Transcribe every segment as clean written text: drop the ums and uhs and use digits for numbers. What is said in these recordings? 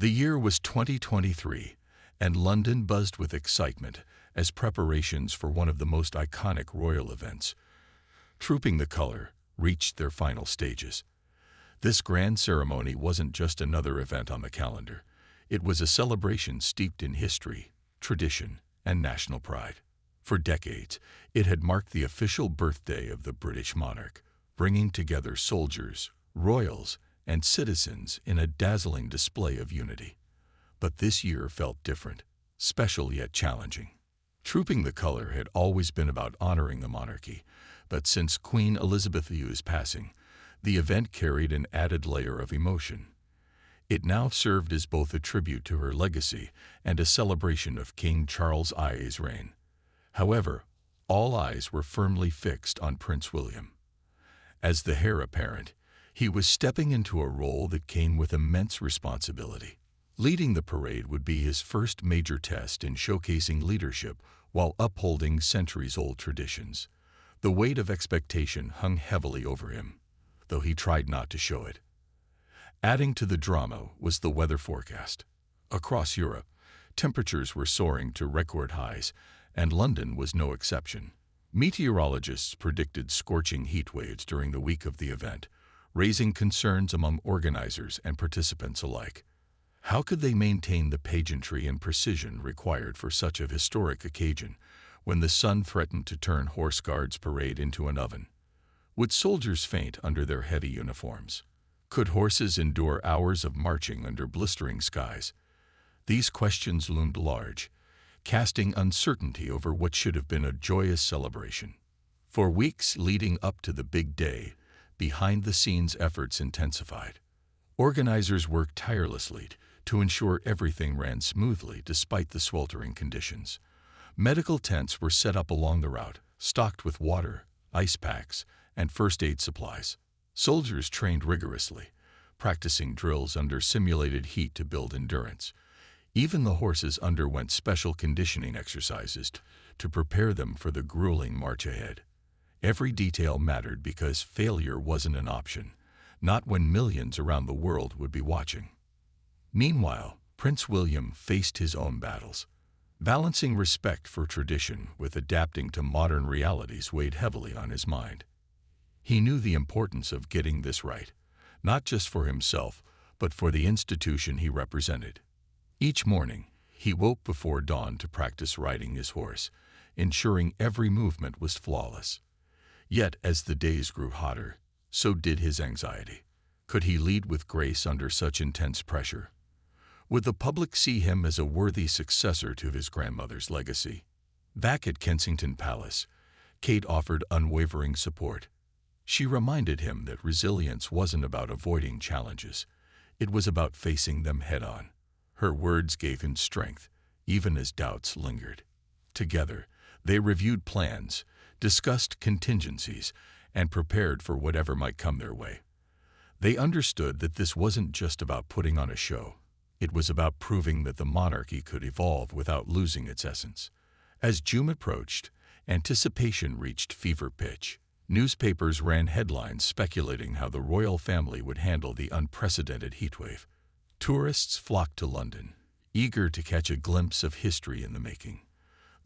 The year was 2023, and London buzzed with excitement as preparations for one of the most iconic royal events, Trooping the Colour, reached their final stages. This grand ceremony wasn't just another event on the calendar. It was a celebration steeped in history, tradition, and national pride. For decades, it had marked the official birthday of the British monarch, bringing together soldiers, royals, and citizens in a dazzling display of unity. But this year felt different, special yet challenging. Trooping the Colour had always been about honoring the monarchy, but since Queen Elizabeth II's passing, the event carried an added layer of emotion. It now served as both a tribute to her legacy and a celebration of King Charles II's reign. However, all eyes were firmly fixed on Prince William. As the heir apparent, he was stepping into a role that came with immense responsibility. Leading the parade would be his first major test in showcasing leadership while upholding centuries-old traditions. The weight of expectation hung heavily over him, though he tried not to show it. Adding to the drama was the weather forecast. Across Europe, temperatures were soaring to record highs, and London was no exception. Meteorologists predicted scorching heat waves during the week of the event, raising concerns among organizers and participants alike. How could they maintain the pageantry and precision required for such a historic occasion when the sun threatened to turn Horse Guards Parade into an oven? Would soldiers faint under their heavy uniforms? Could horses endure hours of marching under blistering skies? These questions loomed large, casting uncertainty over what should have been a joyous celebration. For weeks leading up to the big day, behind-the-scenes efforts intensified. Organizers worked tirelessly to ensure everything ran smoothly despite the sweltering conditions. Medical tents were set up along the route, stocked with water, ice packs, and first aid supplies. Soldiers trained rigorously, practicing drills under simulated heat to build endurance. Even the horses underwent special conditioning exercises to prepare them for the grueling march ahead. Every detail mattered because failure wasn't an option, not when millions around the world would be watching. Meanwhile, Prince William faced his own battles. Balancing respect for tradition with adapting to modern realities weighed heavily on his mind. He knew the importance of getting this right, not just for himself, but for the institution he represented. Each morning, he woke before dawn to practice riding his horse, ensuring every movement was flawless. Yet, as the days grew hotter, so did his anxiety. Could he lead with grace under such intense pressure? Would the public see him as a worthy successor to his grandmother's legacy? Back at Kensington Palace, Kate offered unwavering support. She reminded him that resilience wasn't about avoiding challenges. It was about facing them head-on. Her words gave him strength, even as doubts lingered. Together, they reviewed plans, discussed contingencies, and prepared for whatever might come their way. They understood that this wasn't just about putting on a show. It was about proving that the monarchy could evolve without losing its essence. As June approached, anticipation reached fever pitch. Newspapers ran headlines speculating how the royal family would handle the unprecedented heatwave. Tourists flocked to London, eager to catch a glimpse of history in the making.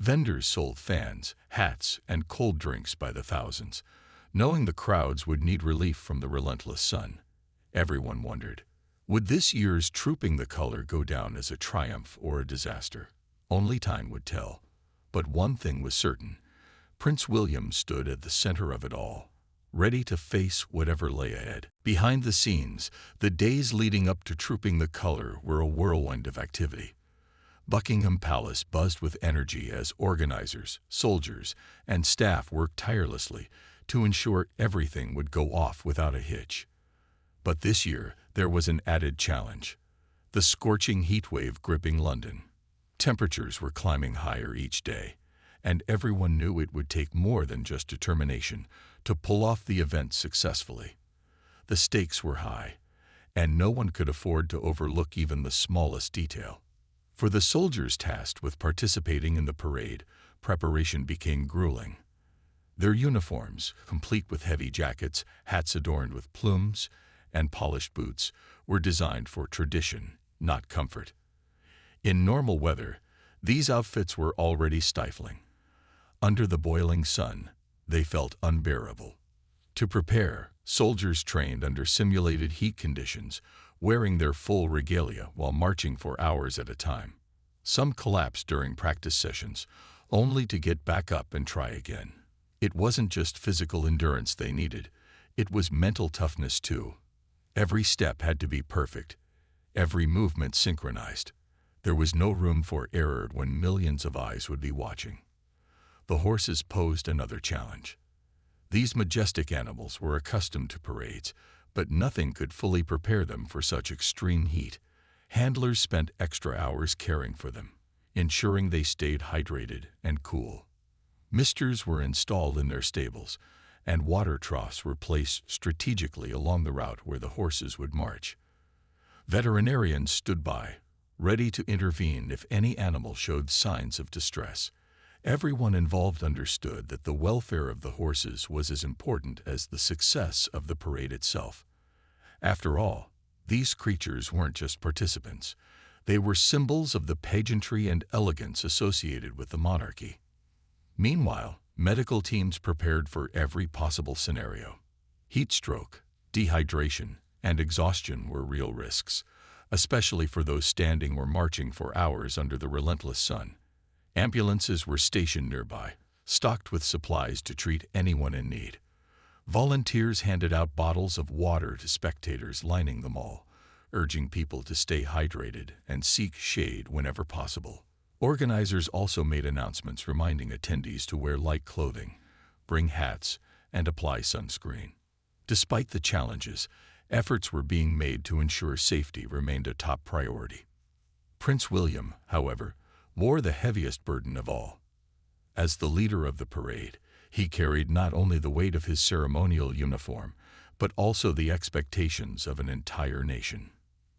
Vendors sold fans, hats, and cold drinks by the thousands, knowing the crowds would need relief from the relentless sun. Everyone wondered, would this year's Trooping the Colour go down as a triumph or a disaster? Only time would tell. But one thing was certain. Prince William stood at the center of it all, ready to face whatever lay ahead. Behind the scenes, the days leading up to Trooping the Colour were a whirlwind of activity. Buckingham Palace buzzed with energy as organizers, soldiers, and staff worked tirelessly to ensure everything would go off without a hitch. But this year, there was an added challenge: the scorching heat wave gripping London. Temperatures were climbing higher each day, and everyone knew it would take more than just determination to pull off the event successfully. The stakes were high, and no one could afford to overlook even the smallest detail. For the soldiers tasked with participating in the parade, preparation became grueling. Their uniforms, complete with heavy jackets, hats adorned with plumes, and polished boots, were designed for tradition, not comfort. In normal weather, these outfits were already stifling. Under the boiling sun, they felt unbearable. To prepare, soldiers trained under simulated heat conditions, wearing their full regalia while marching for hours at a time. Some collapsed during practice sessions, only to get back up and try again. It wasn't just physical endurance they needed, it was mental toughness too. Every step had to be perfect, every movement synchronized. There was no room for error when millions of eyes would be watching. The horses posed another challenge. These majestic animals were accustomed to parades, but nothing could fully prepare them for such extreme heat. Handlers spent extra hours caring for them, ensuring they stayed hydrated and cool. Misters were installed in their stables, and water troughs were placed strategically along the route where the horses would march. Veterinarians stood by, ready to intervene if any animal showed signs of distress. Everyone involved understood that the welfare of the horses was as important as the success of the parade itself. After all, these creatures weren't just participants. They were symbols of the pageantry and elegance associated with the monarchy. Meanwhile, medical teams prepared for every possible scenario. Heat stroke, dehydration, and exhaustion were real risks, especially for those standing or marching for hours under the relentless sun. Ambulances were stationed nearby, stocked with supplies to treat anyone in need. Volunteers handed out bottles of water to spectators lining the mall, urging people to stay hydrated and seek shade whenever possible. Organizers also made announcements reminding attendees to wear light clothing, bring hats, and apply sunscreen. Despite the challenges, efforts were being made to ensure safety remained a top priority. Prince William, however, bore the heaviest burden of all. As the leader of the parade, he carried not only the weight of his ceremonial uniform, but also the expectations of an entire nation.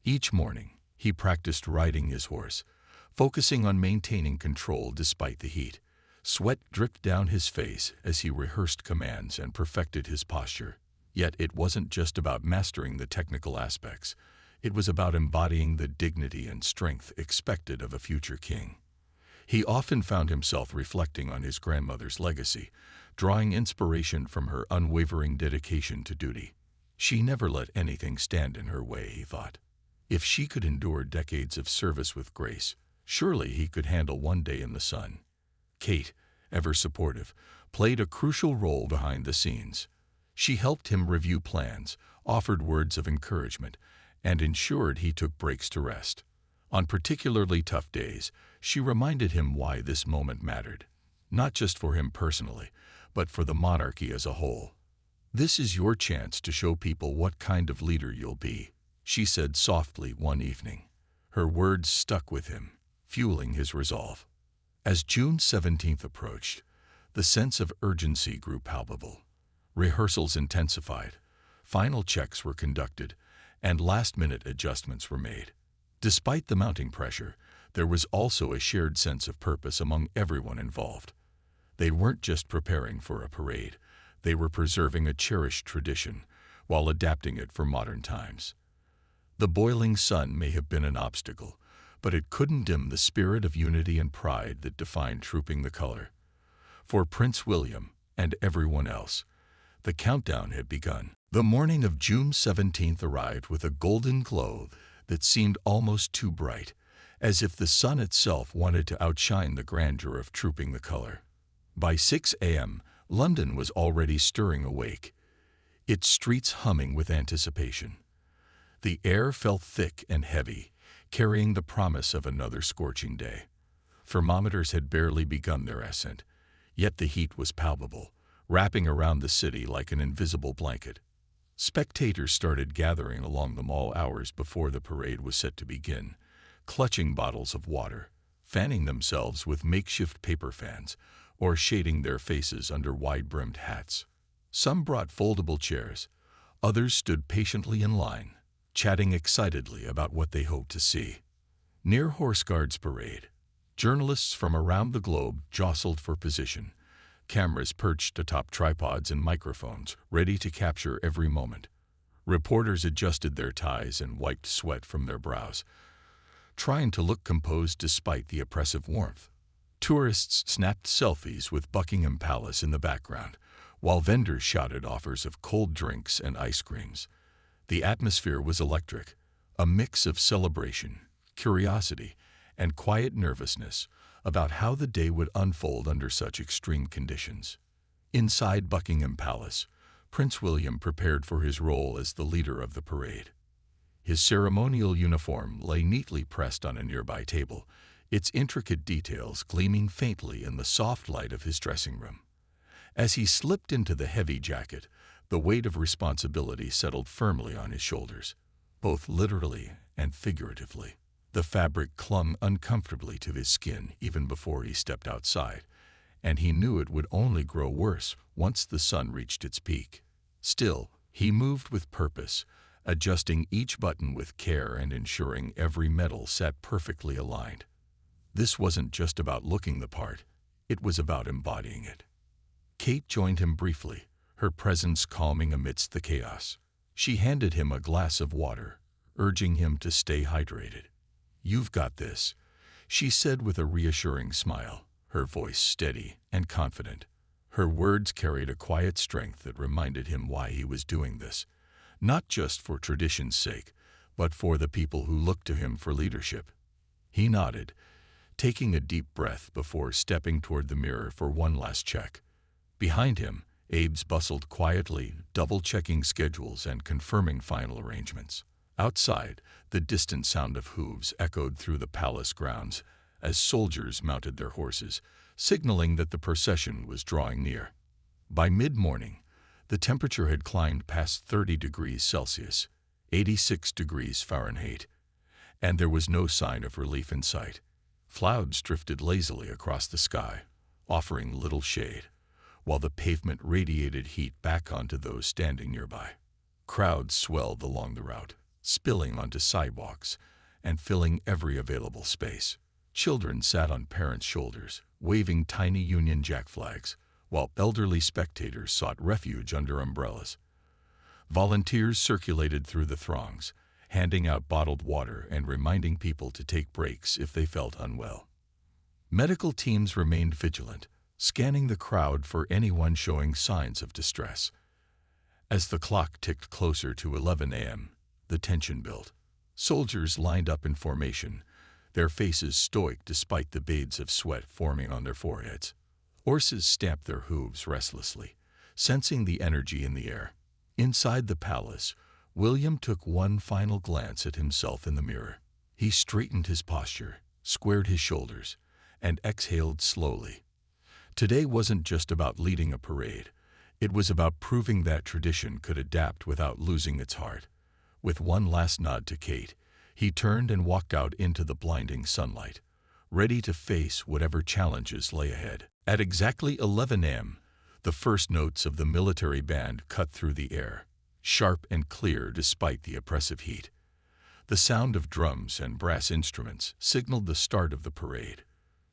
Each morning, he practiced riding his horse, focusing on maintaining control despite the heat. Sweat dripped down his face as he rehearsed commands and perfected his posture. Yet it wasn't just about mastering the technical aspects. It was about embodying the dignity and strength expected of a future king. He often found himself reflecting on his grandmother's legacy, drawing inspiration from her unwavering dedication to duty. She never let anything stand in her way, he thought. If she could endure decades of service with grace, surely he could handle one day in the sun. Kate, ever supportive, played a crucial role behind the scenes. She helped him review plans, offered words of encouragement, and ensured he took breaks to rest. On particularly tough days, she reminded him why this moment mattered, not just for him personally, but for the monarchy as a whole. "This is your chance to show people what kind of leader you'll be," she said softly one evening. Her words stuck with him, fueling his resolve. As June 17th approached, the sense of urgency grew palpable. Rehearsals intensified, final checks were conducted, and last-minute adjustments were made. Despite the mounting pressure, there was also a shared sense of purpose among everyone involved. They weren't just preparing for a parade, they were preserving a cherished tradition while adapting it for modern times. The boiling sun may have been an obstacle, but it couldn't dim the spirit of unity and pride that defined Trooping the Color. For Prince William and everyone else, the countdown had begun. The morning of June 17th arrived with a golden glow that seemed almost too bright, as if the sun itself wanted to outshine the grandeur of Trooping the Color. By 6 a.m., London was already stirring awake, its streets humming with anticipation. The air felt thick and heavy, carrying the promise of another scorching day. Thermometers had barely begun their ascent, yet the heat was palpable, wrapping around the city like an invisible blanket. Spectators started gathering along the mall hours before the parade was set to begin, clutching bottles of water, fanning themselves with makeshift paper fans, or shading their faces under wide-brimmed hats. Some brought foldable chairs, others stood patiently in line, chatting excitedly about what they hoped to see. Near Horse Guards Parade, journalists from around the globe jostled for position, cameras perched atop tripods and microphones, ready to capture every moment. Reporters adjusted their ties and wiped sweat from their brows, trying to look composed despite the oppressive warmth. Tourists snapped selfies with Buckingham Palace in the background, while vendors shouted offers of cold drinks and ice creams. The atmosphere was electric, a mix of celebration, curiosity, and quiet nervousness about how the day would unfold under such extreme conditions. Inside Buckingham Palace, Prince William prepared for his role as the leader of the parade. His ceremonial uniform lay neatly pressed on a nearby table, its intricate details gleaming faintly in the soft light of his dressing room. As he slipped into the heavy jacket, the weight of responsibility settled firmly on his shoulders, both literally and figuratively. The fabric clung uncomfortably to his skin even before he stepped outside, and he knew it would only grow worse once the sun reached its peak. Still, he moved with purpose, adjusting each button with care and ensuring every medal sat perfectly aligned. This wasn't just about looking the part, it was about embodying it. Kate joined him briefly, her presence calming amidst the chaos. She handed him a glass of water, urging him to stay hydrated. "You've got this," she said with a reassuring smile, her voice steady and confident. Her words carried a quiet strength that reminded him why he was doing this, not just for tradition's sake, but for the people who looked to him for leadership. He nodded, taking a deep breath before stepping toward the mirror for one last check. Behind him, Abe's bustled quietly, double-checking schedules and confirming final arrangements. Outside, the distant sound of hooves echoed through the palace grounds as soldiers mounted their horses, signaling that the procession was drawing near. By mid-morning, the temperature had climbed past 30 degrees Celsius, 86 degrees Fahrenheit, and there was no sign of relief in sight. Clouds drifted lazily across the sky, offering little shade, while the pavement radiated heat back onto those standing nearby. Crowds swelled along the route, spilling onto sidewalks and filling every available space. Children sat on parents' shoulders, waving tiny Union Jack flags, while elderly spectators sought refuge under umbrellas. Volunteers circulated through the throngs, handing out bottled water and reminding people to take breaks if they felt unwell. Medical teams remained vigilant, scanning the crowd for anyone showing signs of distress. As the clock ticked closer to 11 a.m., the tension built. Soldiers lined up in formation, their faces stoic despite the beads of sweat forming on their foreheads. Horses stamped their hooves restlessly, sensing the energy in the air. Inside the palace, William took one final glance at himself in the mirror. He straightened his posture, squared his shoulders, and exhaled slowly. Today wasn't just about leading a parade. It was about proving that tradition could adapt without losing its heart. With one last nod to Kate, he turned and walked out into the blinding sunlight, ready to face whatever challenges lay ahead. At exactly 11 a.m., the first notes of the military band cut through the air, sharp and clear despite the oppressive heat. The sound of drums and brass instruments signaled the start of the parade,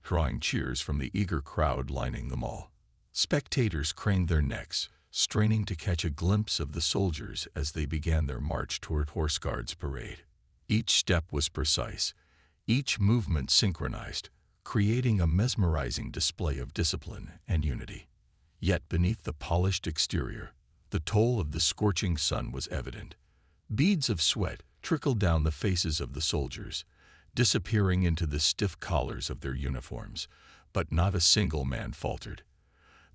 drawing cheers from the eager crowd lining the mall. Spectators craned their necks, straining to catch a glimpse of the soldiers as they began their march toward Horse Guards Parade. Each step was precise, each movement synchronized, creating a mesmerizing display of discipline and unity. Yet beneath the polished exterior, the toll of the scorching sun was evident. Beads of sweat trickled down the faces of the soldiers, disappearing into the stiff collars of their uniforms, but not a single man faltered.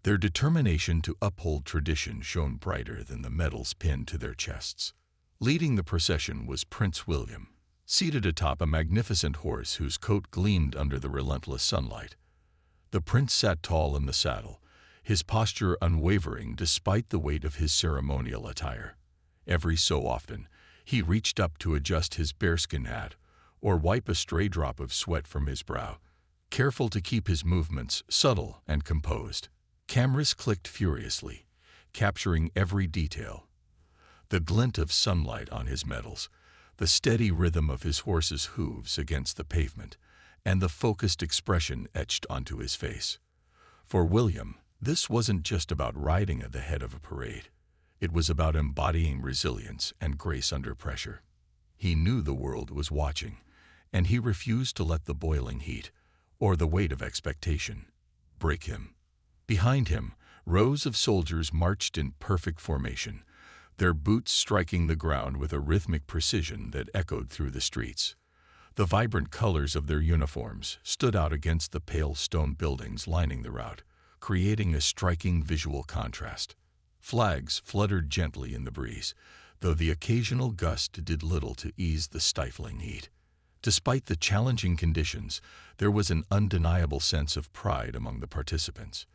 Their determination to uphold tradition shone brighter than the medals pinned to their chests. Leading the procession was Prince William, seated atop a magnificent horse whose coat gleamed under the relentless sunlight. The prince sat tall in the saddle, his posture unwavering despite the weight of his ceremonial attire. Every so often, he reached up to adjust his bearskin hat or wipe a stray drop of sweat from his brow, careful to keep his movements subtle and composed. Cameras clicked furiously, capturing every detail. The glint of sunlight on his medals, the steady rhythm of his horse's hooves against the pavement, and the focused expression etched onto his face. For William, this wasn't just about riding at the head of a parade. It was about embodying resilience and grace under pressure. He knew the world was watching, and he refused to let the boiling heat, or the weight of expectation, break him. Behind him, rows of soldiers marched in perfect formation, their boots striking the ground with a rhythmic precision that echoed through the streets. The vibrant colors of their uniforms stood out against the pale stone buildings lining the route, creating a striking visual contrast. Flags fluttered gently in the breeze, though the occasional gust did little to ease the stifling heat. Despite the challenging conditions, there was an undeniable sense of pride among the participants.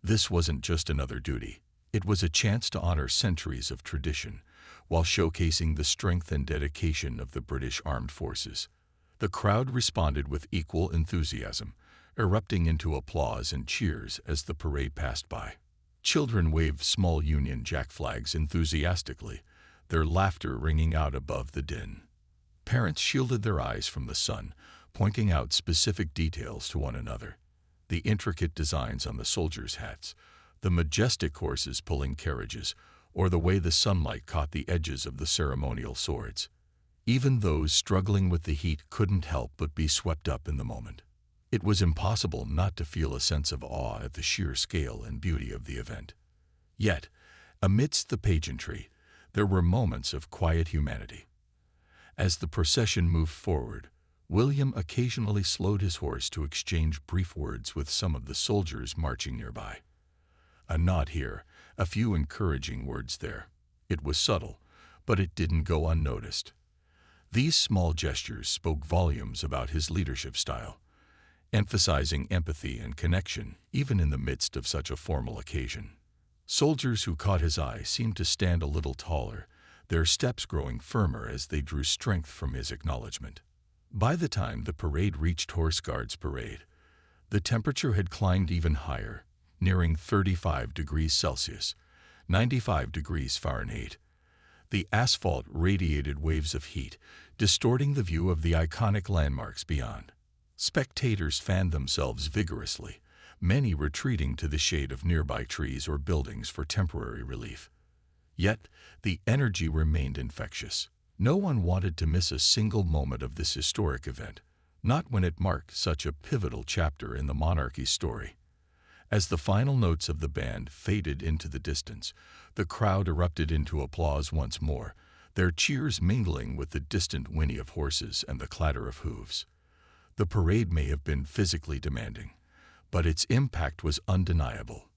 This wasn't just another duty. It was a chance to honor centuries of tradition, while showcasing the strength and dedication of the British Armed Forces. The crowd responded with equal enthusiasm, erupting into applause and cheers as the parade passed by. Children waved small Union Jack flags enthusiastically, their laughter ringing out above the din. Parents shielded their eyes from the sun, pointing out specific details to one another. The intricate designs on the soldiers' hats, the majestic horses pulling carriages, or the way the sunlight caught the edges of the ceremonial swords. Even those struggling with the heat couldn't help but be swept up in the moment. It was impossible not to feel a sense of awe at the sheer scale and beauty of the event. Yet, amidst the pageantry, there were moments of quiet humanity. As the procession moved forward, William occasionally slowed his horse to exchange brief words with some of the soldiers marching nearby. A nod here, a few encouraging words there. It was subtle, but it didn't go unnoticed. These small gestures spoke volumes about his leadership style, emphasizing empathy and connection even in the midst of such a formal occasion. Soldiers who caught his eye seemed to stand a little taller, their steps growing firmer as they drew strength from his acknowledgement. By the time the parade reached Horse Guards Parade, the temperature had climbed even higher, nearing 35 degrees Celsius, 95 degrees Fahrenheit. The asphalt radiated waves of heat, distorting the view of the iconic landmarks beyond. Spectators fanned themselves vigorously, many retreating to the shade of nearby trees or buildings for temporary relief. Yet, the energy remained infectious. No one wanted to miss a single moment of this historic event, not when it marked such a pivotal chapter in the monarchy's story. As the final notes of the band faded into the distance, the crowd erupted into applause once more, their cheers mingling with the distant whinny of horses and the clatter of hooves. The parade may have been physically demanding, but its impact was undeniable,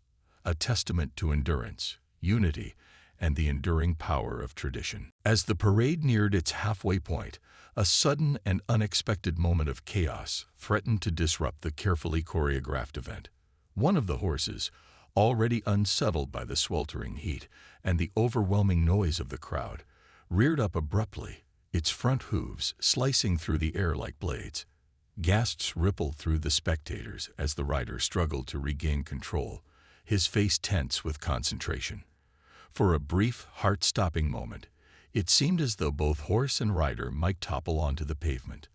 a testament to endurance, unity, and the enduring power of tradition. As the parade neared its halfway point, a sudden and unexpected moment of chaos threatened to disrupt the carefully choreographed event. One of the horses, already unsettled by the sweltering heat and the overwhelming noise of the crowd, reared up abruptly, its front hooves slicing through the air like blades. Gasps rippled through the spectators as the rider struggled to regain control, his face tense with concentration. For a brief, heart-stopping moment, it seemed as though both horse and rider might topple onto the pavement.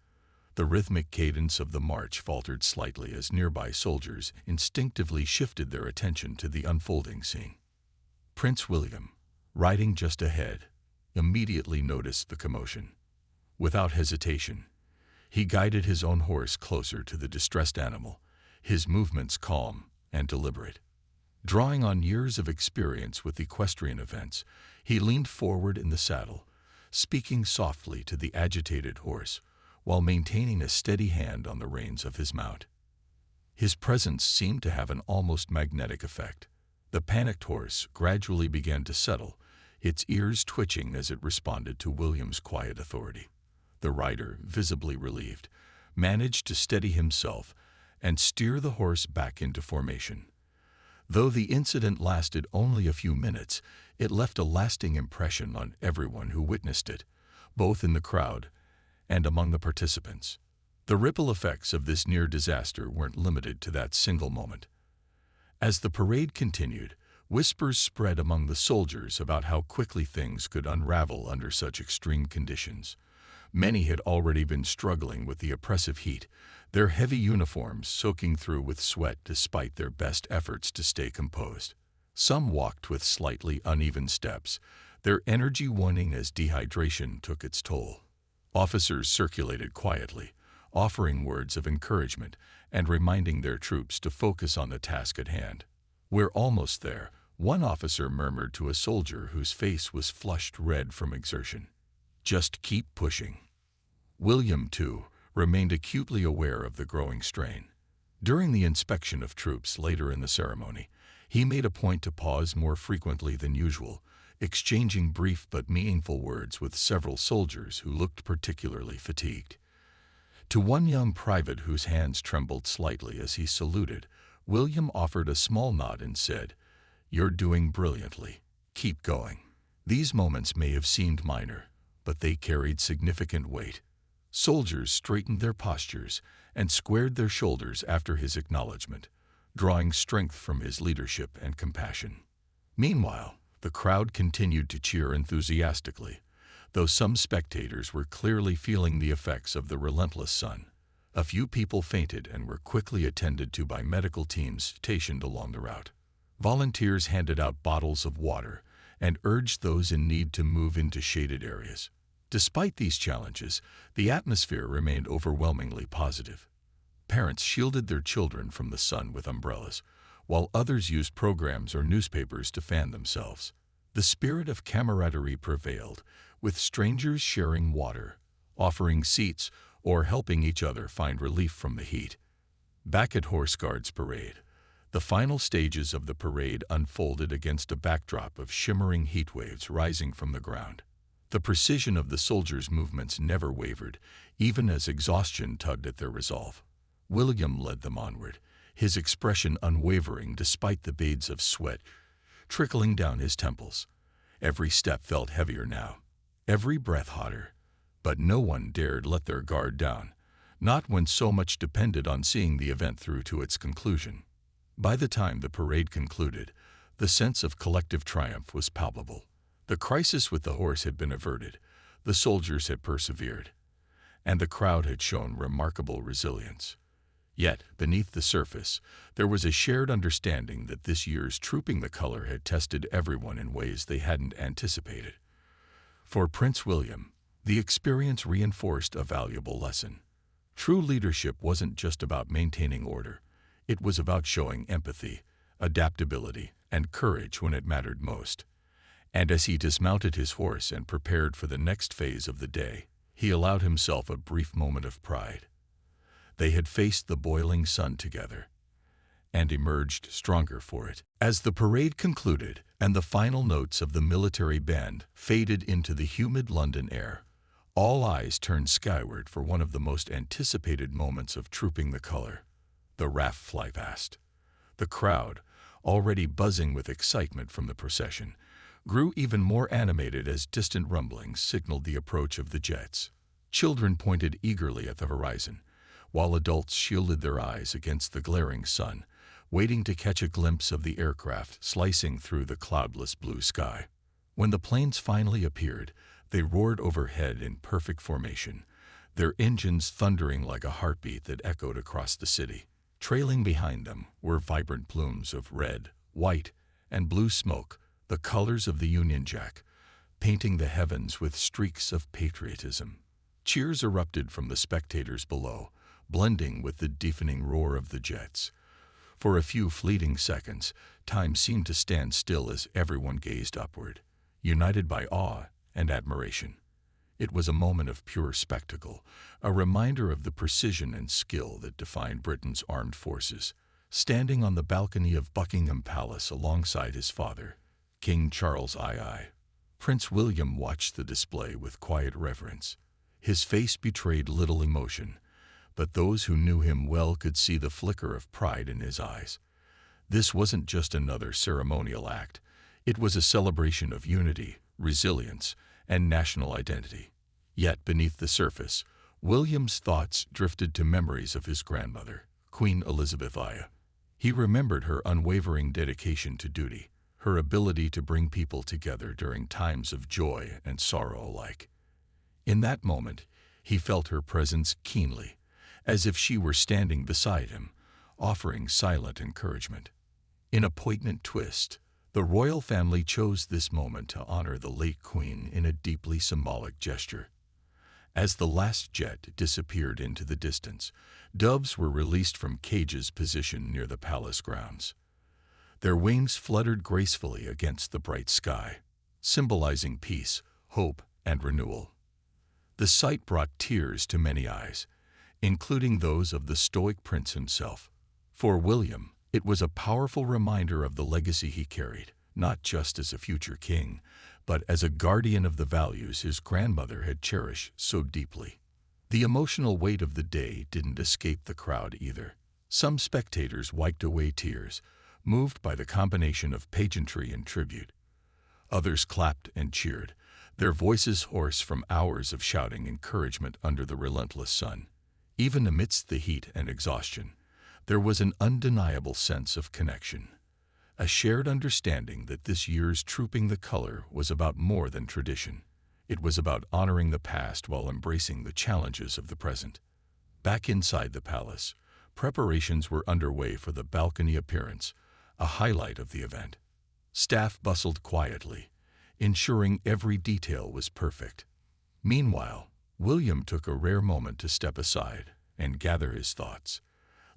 The rhythmic cadence of the march faltered slightly as nearby soldiers instinctively shifted their attention to the unfolding scene. Prince William, riding just ahead, immediately noticed the commotion. Without hesitation, he guided his own horse closer to the distressed animal, his movements calm and deliberate. Drawing on years of experience with equestrian events, he leaned forward in the saddle, speaking softly to the agitated horse, while maintaining a steady hand on the reins of his mount. His presence seemed to have an almost magnetic effect. The panicked horse gradually began to settle, its ears twitching as it responded to William's quiet authority. The rider, visibly relieved, managed to steady himself and steer the horse back into formation. Though the incident lasted only a few minutes, it left a lasting impression on everyone who witnessed it, both in the crowd and among the participants. The ripple effects of this near disaster weren't limited to that single moment. As the parade continued, whispers spread among the soldiers about how quickly things could unravel under such extreme conditions. Many had already been struggling with the oppressive heat, their heavy uniforms soaking through with sweat despite their best efforts to stay composed. Some walked with slightly uneven steps, their energy waning as dehydration took its toll. Officers circulated quietly, offering words of encouragement and reminding their troops to focus on the task at hand. "We're almost there," one officer murmured to a soldier whose face was flushed red from exertion. "Just keep pushing." William, too, remained acutely aware of the growing strain. During the inspection of troops later in the ceremony, he made a point to pause more frequently than usual, exchanging brief but meaningful words with several soldiers who looked particularly fatigued. To one young private whose hands trembled slightly as he saluted, William offered a small nod and said, "You're doing brilliantly. Keep going." These moments may have seemed minor, but they carried significant weight. Soldiers straightened their postures and squared their shoulders after his acknowledgement, drawing strength from his leadership and compassion. Meanwhile, the crowd continued to cheer enthusiastically, though some spectators were clearly feeling the effects of the relentless sun. A few people fainted and were quickly attended to by medical teams stationed along the route. Volunteers handed out bottles of water and urged those in need to move into shaded areas. Despite these challenges, the atmosphere remained overwhelmingly positive. Parents shielded their children from the sun with umbrellas, while others used programs or newspapers to fan themselves. The spirit of camaraderie prevailed, with strangers sharing water, offering seats, or helping each other find relief from the heat. Back at Horse Guards Parade, the final stages of the parade unfolded against a backdrop of shimmering heat waves rising from the ground. The precision of the soldiers' movements never wavered, even as exhaustion tugged at their resolve. William led them onward, his expression unwavering despite the beads of sweat trickling down his temples. Every step felt heavier now, every breath hotter, but no one dared let their guard down, not when so much depended on seeing the event through to its conclusion. By the time the parade concluded, the sense of collective triumph was palpable. The crisis with the horse had been averted, the soldiers had persevered, and the crowd had shown remarkable resilience. Yet, beneath the surface, there was a shared understanding that this year's Trooping the Color had tested everyone in ways they hadn't anticipated. For Prince William, the experience reinforced a valuable lesson. True leadership wasn't just about maintaining order. It was about showing empathy, adaptability, and courage when it mattered most. And as he dismounted his horse and prepared for the next phase of the day, he allowed himself a brief moment of pride. They had faced the boiling sun together and emerged stronger for it. As the parade concluded and the final notes of the military band faded into the humid London air, all eyes turned skyward for one of the most anticipated moments of Trooping the Color, the RAF fly past. The crowd, already buzzing with excitement from the procession, grew even more animated as distant rumblings signaled the approach of the jets. Children pointed eagerly at the horizon, while adults shielded their eyes against the glaring sun, waiting to catch a glimpse of the aircraft slicing through the cloudless blue sky. When the planes finally appeared, they roared overhead in perfect formation, their engines thundering like a heartbeat that echoed across the city. Trailing behind them were vibrant plumes of red, white, and blue smoke, the colors of the Union Jack, painting the heavens with streaks of patriotism. Cheers erupted from the spectators below, blending with the deafening roar of the jets. For a few fleeting seconds, time seemed to stand still as everyone gazed upward, united by awe and admiration. It was a moment of pure spectacle, a reminder of the precision and skill that defined Britain's armed forces. Standing on the balcony of Buckingham Palace alongside his father, King Charles II, Prince William watched the display with quiet reverence. His face betrayed little emotion, but those who knew him well could see the flicker of pride in his eyes. This wasn't just another ceremonial act. It was a celebration of unity, resilience, and national identity. Yet beneath the surface, William's thoughts drifted to memories of his grandmother, Queen Elizabeth I. He remembered her unwavering dedication to duty, her ability to bring people together during times of joy and sorrow alike. In that moment, he felt her presence keenly, as if she were standing beside him, offering silent encouragement. In a poignant twist, the royal family chose this moment to honor the late queen in a deeply symbolic gesture. As the last jet disappeared into the distance, doves were released from cages positioned near the palace grounds. Their wings fluttered gracefully against the bright sky, symbolizing peace, hope, and renewal. The sight brought tears to many eyes, including those of the stoic prince himself. For William, it was a powerful reminder of the legacy he carried, not just as a future king, but as a guardian of the values his grandmother had cherished so deeply. The emotional weight of the day didn't escape the crowd either. Some spectators wiped away tears, moved by the combination of pageantry and tribute. Others clapped and cheered, their voices hoarse from hours of shouting encouragement under the relentless sun. Even amidst the heat and exhaustion, there was an undeniable sense of connection, a shared understanding that this year's Trooping the Color was about more than tradition. It was about honoring the past while embracing the challenges of the present. Back inside the palace, preparations were underway for the balcony appearance, a highlight of the event. Staff bustled quietly, ensuring every detail was perfect. Meanwhile, William took a rare moment to step aside and gather his thoughts.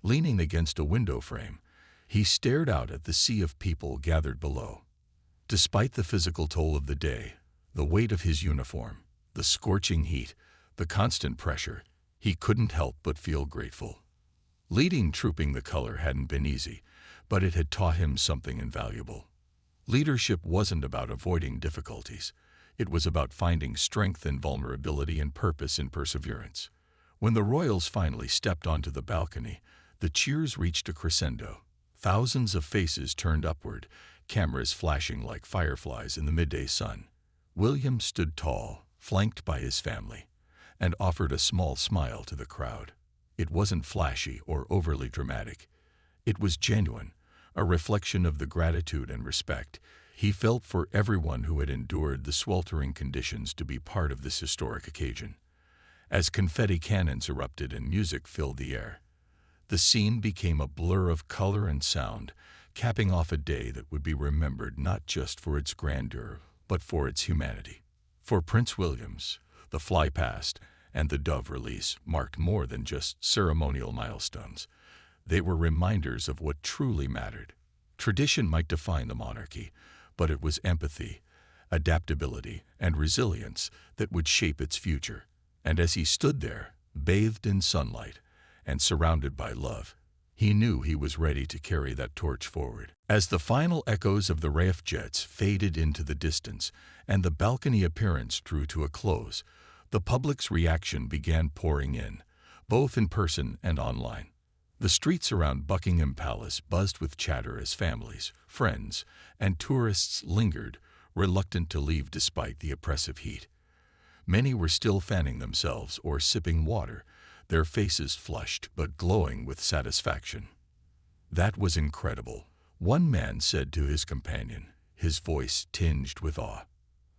Leaning against a window frame, he stared out at the sea of people gathered below. Despite the physical toll of the day, the weight of his uniform, the scorching heat, the constant pressure, he couldn't help but feel grateful. Leading Trooping the Color hadn't been easy, but it had taught him something invaluable. Leadership wasn't about avoiding difficulties. It was about finding strength in vulnerability and purpose in perseverance. When the royals finally stepped onto the balcony, the cheers reached a crescendo. Thousands of faces turned upward, cameras flashing like fireflies in the midday sun. William stood tall, flanked by his family, and offered a small smile to the crowd. It wasn't flashy or overly dramatic. It was genuine, a reflection of the gratitude and respect he felt for everyone who had endured the sweltering conditions to be part of this historic occasion. As confetti cannons erupted and music filled the air, the scene became a blur of color and sound, capping off a day that would be remembered not just for its grandeur, but for its humanity. For Prince Williams, the fly past and the dove release marked more than just ceremonial milestones. They were reminders of what truly mattered. Tradition might define the monarchy, but it was empathy, adaptability, and resilience that would shape its future. And as he stood there, bathed in sunlight and surrounded by love, he knew he was ready to carry that torch forward. As the final echoes of the RAF jets faded into the distance and the balcony appearance drew to a close, the public's reaction began pouring in, both in person and online. The streets around Buckingham Palace buzzed with chatter as families, friends, and tourists lingered, reluctant to leave despite the oppressive heat. Many were still fanning themselves or sipping water, their faces flushed but glowing with satisfaction. "That was incredible," one man said to his companion, his voice tinged with awe.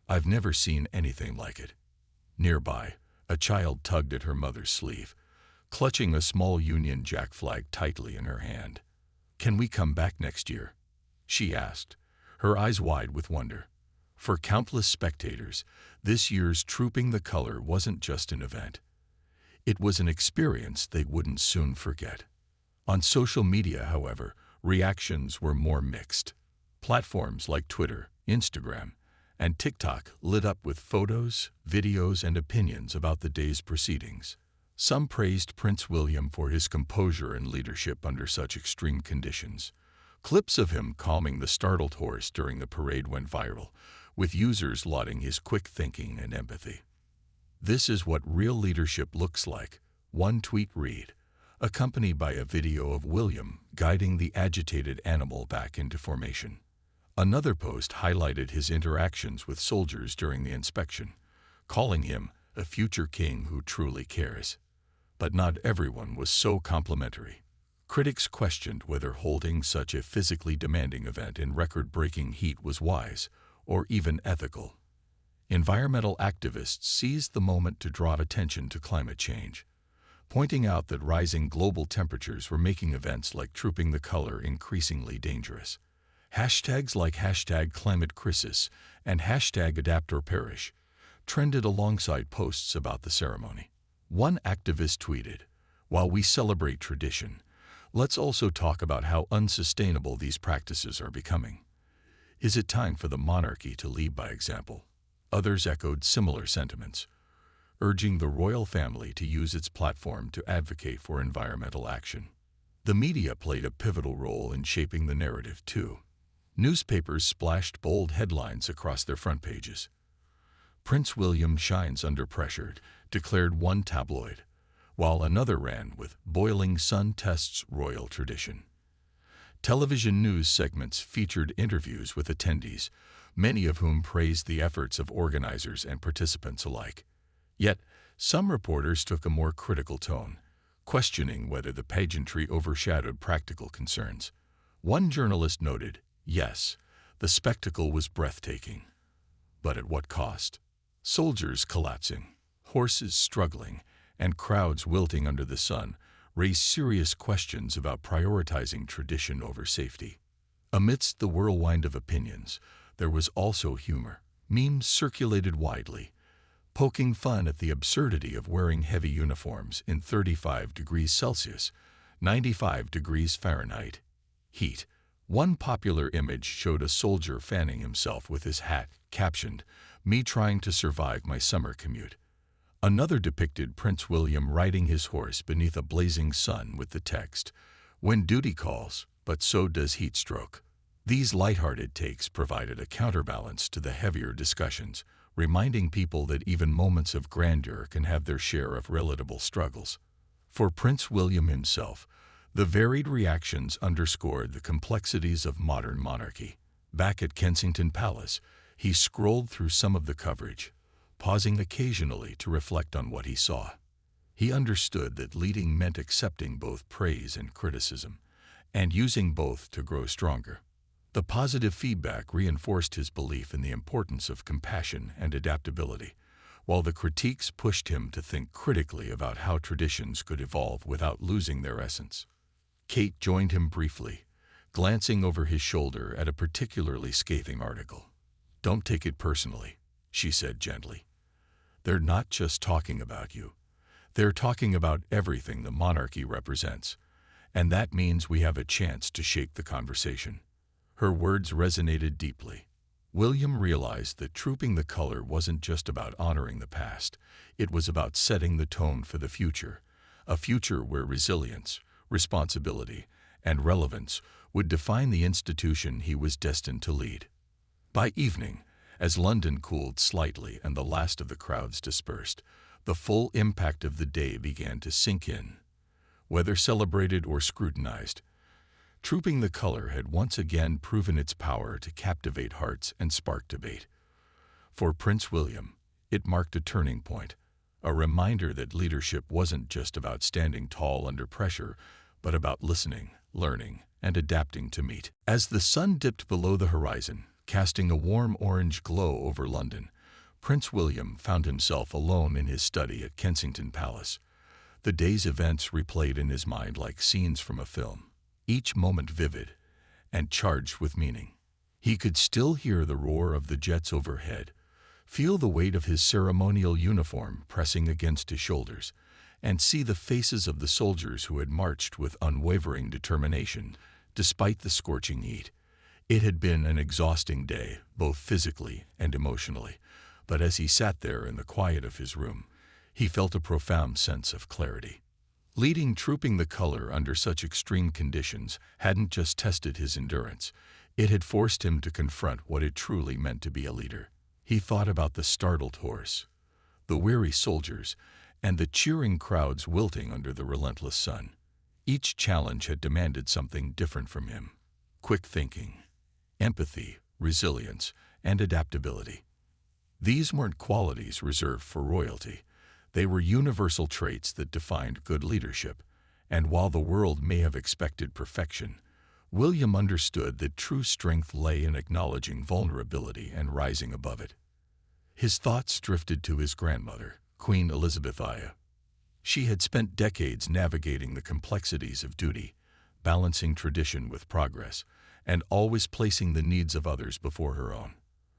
"I've never seen anything like it." Nearby, a child tugged at her mother's sleeve, clutching a small Union Jack flag tightly in her hand. "Can we come back next year?" she asked, her eyes wide with wonder. For countless spectators, this year's Trooping the Color wasn't just an event. It was an experience they wouldn't soon forget. On social media, however, reactions were more mixed. Platforms like Twitter, Instagram, and TikTok lit up with photos, videos, and opinions about the day's proceedings. Some praised Prince William for his composure and leadership under such extreme conditions. Clips of him calming the startled horse during the parade went viral, with users lauding his quick thinking and empathy. "This is what real leadership looks like," one tweet read, accompanied by a video of William guiding the agitated animal back into formation. Another post highlighted his interactions with soldiers during the inspection, calling him a future king who truly cares. But not everyone was so complimentary. Critics questioned whether holding such a physically demanding event in record-breaking heat was wise or even ethical. Environmental activists seized the moment to draw attention to climate change, pointing out that rising global temperatures were making events like Trooping the Color increasingly dangerous. Hashtags like #ClimateCrisis and #AdaptOrPerish trended alongside posts about the ceremony. One activist tweeted, "While we celebrate tradition, let's also talk about how unsustainable these practices are becoming. Is it time for the monarchy to lead by example?" Others echoed similar sentiments, urging the royal family to use its platform to advocate for environmental action. The media played a pivotal role in shaping the narrative, too. Newspapers splashed bold headlines across their front pages. "Prince William shines under pressure," declared one tabloid, while another ran with "Boiling Sun tests royal tradition." Television news segments featured interviews with attendees, many of whom praised the efforts of organizers and participants alike. Yet, some reporters took a more critical tone, questioning whether the pageantry overshadowed practical concerns. One journalist noted, "Yes, the spectacle was breathtaking. But at what cost? Soldiers collapsing, horses struggling, and crowds wilting under the sun raised serious questions about prioritizing tradition over safety." Amidst the whirlwind of opinions, there was also humor. Memes circulated widely, poking fun at the absurdity of wearing heavy uniforms in 35 degrees Celsius, 95 degrees Fahrenheit heat. One popular image showed a soldier fanning himself with his hat, captioned, "Me trying to survive my summer commute." Another depicted Prince William riding his horse beneath a blazing sun with the text, "When duty calls, but so does heat stroke." These lighthearted takes provided a counterbalance to the heavier discussions, reminding people that even moments of grandeur can have their share of relatable struggles. For Prince William himself, the varied reactions underscored the complexities of modern monarchy. Back at Kensington Palace, he scrolled through some of the coverage, pausing occasionally to reflect on what he saw. He understood that leading meant accepting both praise and criticism, and using both to grow stronger. The positive feedback reinforced his belief in the importance of compassion and adaptability, while the critiques pushed him to think critically about how traditions could evolve without losing their essence. Kate joined him briefly, glancing over his shoulder at a particularly scathing article. "Don't take it personally," she said gently. "They're not just talking about you. They're talking about everything the monarchy represents, and that means we have a chance to shape the conversation." Her words resonated deeply. William realized that Trooping the Color wasn't just about honoring the past, it was about setting the tone for the future, a future where resilience, responsibility, and relevance would define the institution he was destined to lead. By evening, as London cooled slightly and the last of the crowds dispersed, the full impact of the day began to sink in. Whether celebrated or scrutinized, Trooping the Color had once again proven its power to captivate hearts and spark debate. For Prince William, it marked a turning point, a reminder that leadership wasn't just about standing tall under pressure, but about listening, learning, and adapting to meet. As the sun dipped below the horizon, casting a warm orange glow over London, Prince William found himself alone in his study at Kensington Palace. The day's events replayed in his mind like scenes from a film, each moment vivid and charged with meaning. He could still hear the roar of the jets overhead, feel the weight of his ceremonial uniform pressing against his shoulders, and see the faces of the soldiers who had marched with unwavering determination despite the scorching heat. It had been an exhausting day, both physically and emotionally, but as he sat there in the quiet of his room, he felt a profound sense of clarity. Leading Trooping the Color under such extreme conditions hadn't just tested his endurance, it had forced him to confront what it truly meant to be a leader. He thought about the startled horse, the weary soldiers, and the cheering crowds wilting under the relentless sun. Each challenge had demanded something different from him: quick thinking, empathy, resilience, and adaptability. These weren't qualities reserved for royalty. They were universal traits that defined good leadership, and while the world may have expected perfection, William understood that true strength lay in acknowledging vulnerability and rising above it. His thoughts drifted to his grandmother, Queen Elizabeth I. She had spent decades navigating the complexities of duty, balancing tradition with progress, and always placing the needs of others before her own.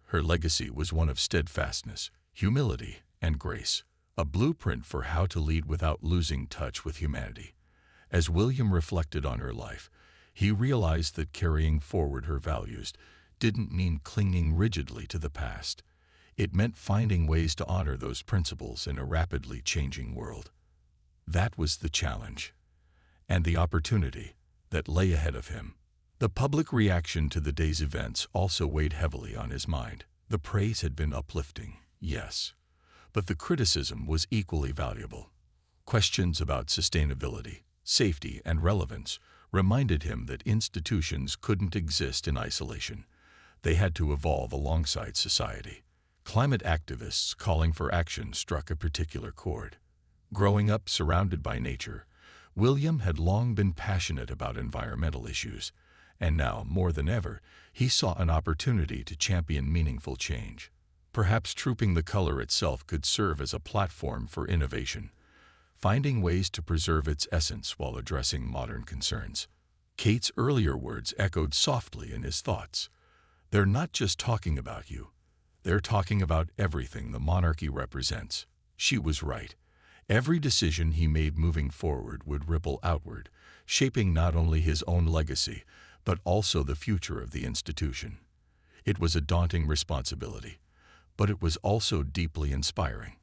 Her legacy was one of steadfastness, humility, and grace, a blueprint for how to lead without losing touch with humanity. As William reflected on her life, he realized that carrying forward her values didn't mean clinging rigidly to the past. It meant finding ways to honor those principles in a rapidly changing world. That was the challenge, and the opportunity that lay ahead of him. The public reaction to the day's events also weighed heavily on his mind. The praise had been uplifting, yes, but the criticism was equally valuable. Questions about sustainability, safety, and relevance reminded him that institutions couldn't exist in isolation. They had to evolve alongside society. Climate activists calling for action struck a particular chord. Growing up surrounded by nature, William had long been passionate about environmental issues, and now, more than ever, he saw an opportunity to champion meaningful change. Perhaps Trooping the Color itself could serve as a platform for innovation, finding ways to preserve its essence while addressing modern concerns. Kate's earlier words echoed softly in his thoughts. They're not just talking about you. They're talking about everything the monarchy represents. She was right. Every decision he made moving forward would ripple outward, shaping not only his own legacy, but also the future of the institution. It was a daunting responsibility, but it was also deeply inspiring.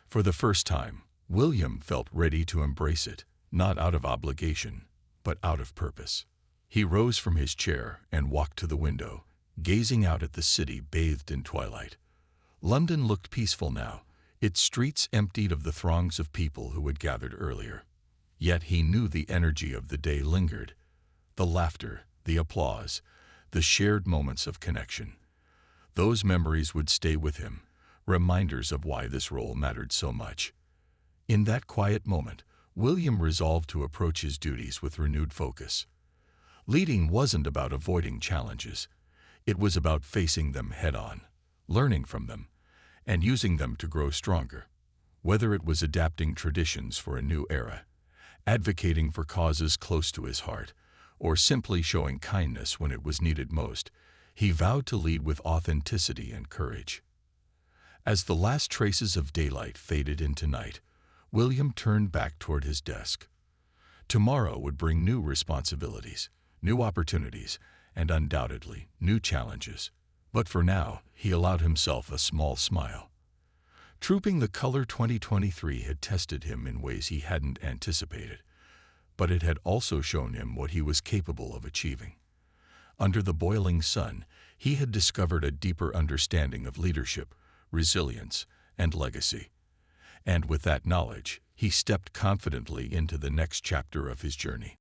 For the first time, William felt ready to embrace it, not out of obligation, but out of purpose. He rose from his chair and walked to the window, gazing out at the city bathed in twilight. London looked peaceful now, its streets emptied of the throngs of people who had gathered earlier. Yet he knew the energy of the day lingered. The laughter, the applause, the shared moments of connection. Those memories would stay with him, reminders of why this role mattered so much. In that quiet moment, William resolved to approach his duties with renewed focus. Leading wasn't about avoiding challenges. It was about facing them head-on, learning from them, and using them to grow stronger. Whether it was adapting traditions for a new era, advocating for causes close to his heart, or simply showing kindness when it was needed most, he vowed to lead with authenticity and courage. As the last traces of daylight faded into night, William turned back toward his desk. Tomorrow would bring new responsibilities, new opportunities, and undoubtedly new challenges. But for now, he allowed himself a small smile. Trooping the Color 2023 had tested him in ways he hadn't anticipated, but it had also shown him what he was capable of achieving. Under the boiling sun, he had discovered a deeper understanding of leadership, resilience, and legacy. And with that knowledge, he stepped confidently into the next chapter of his journey.